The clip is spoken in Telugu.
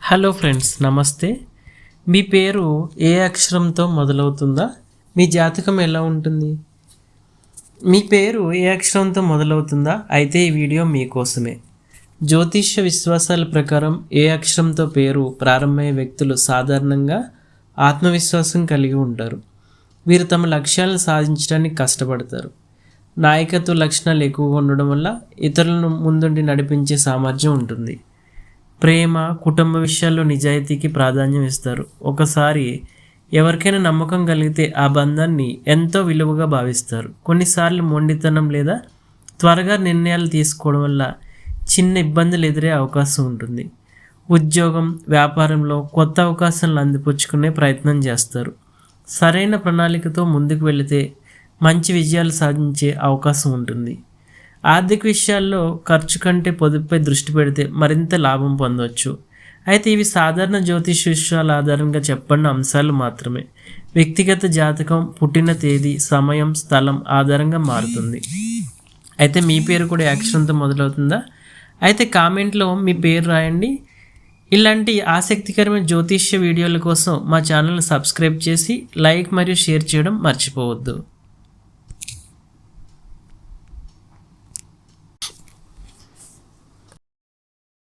హలో ఫ్రెండ్స్, నమస్తే. మీ పేరు ఏ అక్షరంతో మొదలవుతుందా? మీ జాతకం ఎలా ఉంటుంది? మీ పేరు ఏ అక్షరంతో మొదలవుతుందా? అయితే ఈ వీడియో మీకోసమే. జ్యోతిష్య విశ్వాసాల ప్రకారం ఏ అక్షరంతో పేరు ప్రారంభమయ్యే వ్యక్తులు సాధారణంగా ఆత్మవిశ్వాసం కలిగి ఉంటారు. వీరు తమ లక్ష్యాలను సాధించడానికి కష్టపడతారు. నాయకత్వ లక్షణాలు ఎక్కువగా ఉండడం వల్ల ఇతరులను ముందుండి నడిపించే సామర్థ్యం ఉంటుంది. ప్రేమ, కుటుంబ విషయాల్లో నిజాయితీకి ప్రాధాన్యం ఇస్తారు. ఒకసారి ఎవరికైనా నమ్మకం కలిగితే ఆ బంధాన్ని ఎంతో విలువగా భావిస్తారు. కొన్నిసార్లు మొండితనం లేదా త్వరగా నిర్ణయాలు తీసుకోవడం వల్ల చిన్న ఇబ్బందులు ఎదురే అవకాశం ఉంటుంది. ఉద్యోగం, వ్యాపారంలో కొత్త అవకాశాలను అందిపుచ్చుకునే ప్రయత్నం చేస్తారు. సరైన ప్రణాళికతో ముందుకు వెళితే మంచి విజయాలు సాధించే అవకాశం ఉంటుంది. ఆర్థిక విషయాల్లో ఖర్చు కంటే పొదుపుపై దృష్టి పెడితే మరింత లాభం పొందవచ్చు. అయితే ఇవి సాధారణ జ్యోతిష విషయాల ఆధారంగా చెప్పబడిన అంశాలు మాత్రమే. వ్యక్తిగత జాతకం, పుట్టిన తేదీ, సమయం, స్థలం ఆధారంగా మారుతుంది. అయితే మీ పేరు కూడా అక్షరంతో మొదలవుతుందా? అయితే కామెంట్లో మీ పేరు రాయండి. ఇలాంటి ఆసక్తికరమైన జ్యోతిష్య వీడియోల కోసం మా ఛానల్ని సబ్స్క్రైబ్ చేసి లైక్ మరియు షేర్ చేయడం మర్చిపోవద్దు.